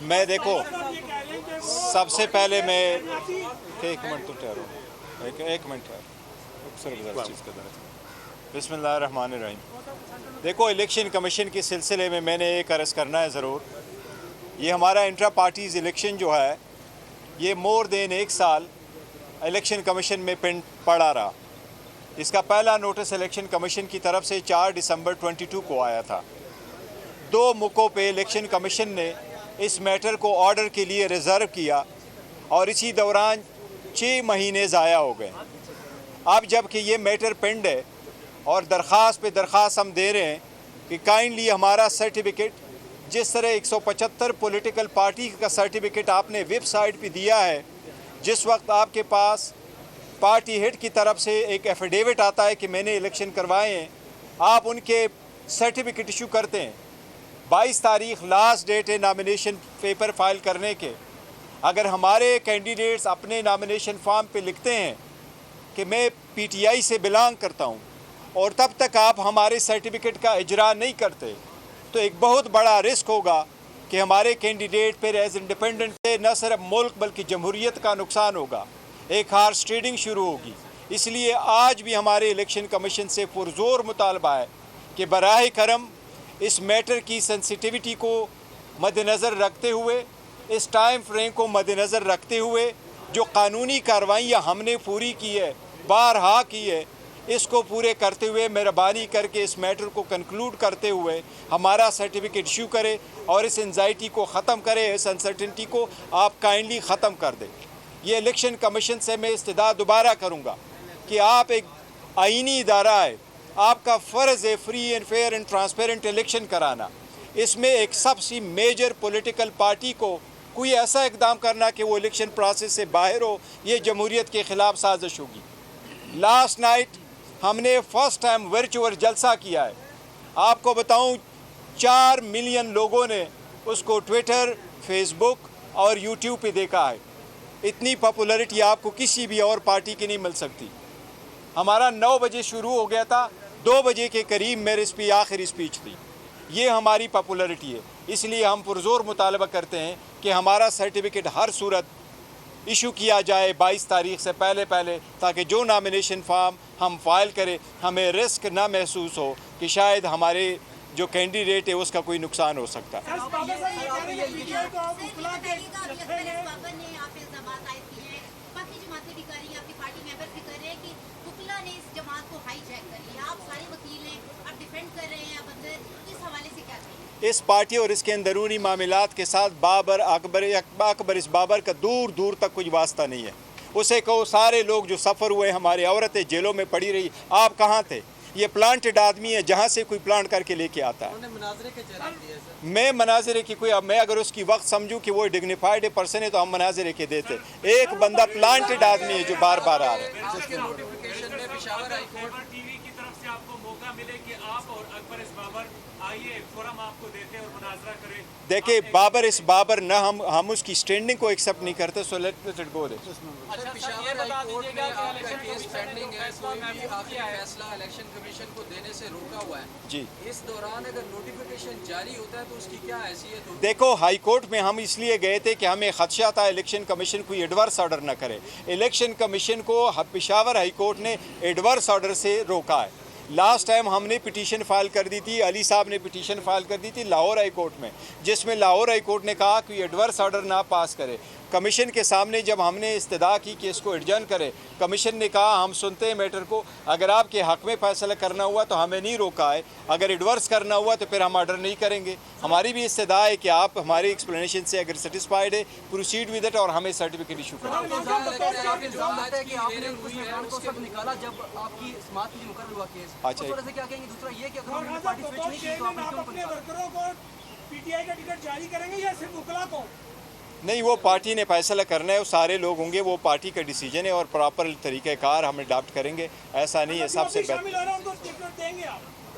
میں دیکھو سب سے پہلے میں ایک منٹ تو ٹھہرو، ایک منٹ بسم اللہ الرحمن الرحیم۔ دیکھو الیکشن کمیشن کے سلسلے میں نے ایک عرض کرنا ہے ضرور، یہ ہمارا انٹرا پارٹیز الیکشن جو ہے یہ مور دین ایک سال الیکشن کمیشن میں پڑا رہا۔ اس کا پہلا نوٹس الیکشن کمیشن کی طرف سے 4 دسمبر 22 کو آیا تھا۔ 2 موقعوں پہ الیکشن کمیشن نے اس میٹر کو آرڈر کے لیے ریزرو کیا اور اسی دوران 6 مہینے ضائع ہو گئے۔ اب جب کہ یہ میٹر پینڈ ہے اور درخواست پہ درخواست ہم دے رہے ہیں کہ کائنڈلی ہمارا سرٹیفکیٹ، جس طرح 175 پولیٹیکل پارٹی کا سرٹیفکیٹ آپ نے ویب سائٹ پہ دیا ہے، جس وقت آپ کے پاس پارٹی ہیڈ کی طرف سے ایک ایفیڈیوٹ آتا ہے کہ میں نے الیکشن کروائے ہیں، آپ ان کے سرٹیفکیٹ ایشو کرتے ہیں۔ 22 تاریخ لاسٹ ڈیٹ ہے نامینیشن پیپر فائل کرنے کے۔ اگر ہمارے کینڈیڈیٹس اپنے نامینیشن فارم پہ لکھتے ہیں کہ میں پی ٹی آئی سے بلانگ کرتا ہوں اور تب تک آپ ہمارے سرٹیفکیٹ کا اجرا نہیں کرتے، تو ایک بہت بڑا رسک ہوگا کہ ہمارے کینڈیڈیٹ پھر ایز انڈیپینڈنٹ نہ صرف ملک بلکہ جمہوریت کا نقصان ہوگا، ایک ہارس ٹریڈنگ شروع ہوگی۔ اس لیے آج بھی ہمارے الیکشن کمیشن سے پرزور مطالبہ ہے کہ براہ کرم اس میٹر کی سینسٹیوٹی کو مد نظر رکھتے ہوئے، اس ٹائم فریم کو مد نظر رکھتے ہوئے، جو قانونی کارروائیاں ہم نے پوری کی ہے، بارہا کی ہے، اس کو پورے کرتے ہوئے مہربانی کر کے اس میٹر کو کنکلوڈ کرتے ہوئے ہمارا سرٹیفکیٹ ایشو کرے اور اس انزائٹی کو ختم کرے، اس انسرٹنٹی کو آپ کائنڈلی ختم کر دیں۔ یہ الیکشن کمیشن سے میں استدعا دوبارہ کروں گا کہ آپ ایک آئینی ادارہ ہے، آپ کا فرض ہے free and fair and transparent election کرانا۔ اس میں ایک سب سے میجر پولیٹیکل پارٹی کو کوئی ایسا اقدام کرنا کہ وہ الیکشن پروسیس سے باہر ہو، یہ جمہوریت کے خلاف سازش ہوگی۔ لاسٹ نائٹ ہم نے فرسٹ ٹائم ورچوئل جلسہ کیا ہے۔ آپ کو بتاؤں 4 ملین لوگوں نے اس کو ٹویٹر، فیس بک اور یوٹیوب پہ دیکھا ہے۔ اتنی پاپولیرٹی آپ کو کسی بھی اور پارٹی کی نہیں مل سکتی۔ ہمارا 9 بجے شروع ہو گیا تھا، 2 بجے کے قریب میری آخری اسپیچ تھی۔ یہ ہماری پاپولیرٹی ہے۔ اس لیے ہم پرزور مطالبہ کرتے ہیں کہ ہمارا سرٹیفکیٹ ہر صورت ایشو کیا جائے 22 تاریخ سے پہلے، تاکہ جو نامینیشن فارم ہم فائل کریں ہمیں رسک نہ محسوس ہو کہ شاید ہمارے جو کینڈیڈیٹ ہے اس کا کوئی نقصان ہو سکتا ہے۔ اس پارٹی اور اس کے اندرونی معاملات کے ساتھ اکبر اس بابر کا دور دور تک کوئی واسطہ نہیں ہے۔ اسے کہو سارے لوگ جو سفر ہوئے، ہماری عورتیں جیلوں میں پڑی رہی، آپ کہاں تھے؟ یہ پلانٹڈ آدمی ہے، جہاں سے کوئی پلانٹ کر کے لے کے آتا ہے۔ میں مناظرے کی میں اگر اس کی وقت سمجھوں کہ وہ ڈگنیفائڈ پرسن ہے تو ہم مناظرے کے دیتے۔ ایک بندہ پلانٹڈ آدمی ہے جو بار بار آ رہا ہے۔ دیکھیں بابر اس بابر نہ ہم اس کی سٹینڈنگ کو ایکسیپٹ نہیں کرتے، so let it go they. Peshawar high court میں آپ کا کیس پینڈنگ ہے، کوئی بھی آخری فیصلہ الیکشن کمیشن کو دینے سے روکا ہوا ہے جی، اس دوران اگر نوٹیفیکیشن جاری ہوتا ہے تو اس کی کیا حیثیت ہوگی؟ دیکھو ہائی کورٹ میں ہم اس لیے گئے تھے کہ ہمیں خدشہ تھا الیکشن کمیشن کوئی ایڈورس آرڈر نہ کرے۔ الیکشن کمیشن کو پشاور ہائی کورٹ نے ایڈورس آرڈر سے روکا ہے۔ لاسٹ ٹائم ہم نے پٹیشن فائل کر دی تھی، علی صاحب نے پٹیشن فائل کر دی تھی لاہور ہائی کورٹ میں، جس میں لاہور ہائی کورٹ نے کہا کہ ایڈورس آرڈر نہ پاس کرے۔ کمیشن کے سامنے جب ہم نے استدعا کی کہ اس کو ایڈجرن کرے، کمیشن نے کہا ہم سنتے ہیں میٹر کو، اگر آپ کے حق میں فیصلہ کرنا ہوا تو ہمیں نہیں روکا ہے، اگر ایڈورس کرنا ہوا تو پھر ہم آرڈر نہیں کریں گے۔ ہماری بھی استدعا ہے کہ آپ ہماری ایکسپلینیشن سے اگر سیٹسفائیڈ ہے پروسیڈ ود اٹ اور ہمیں سرٹیفکیٹ ایشو کریں۔ نہیں، وہ پارٹی نے فیصلہ کرنا ہے، وہ سارے لوگ ہوں گے، وہ پارٹی کا ڈیسیجن ہے اور پراپر طریقہ کار ہم اڈاپٹ کریں گے۔ ایسا نہیں ہے سب سے بہتر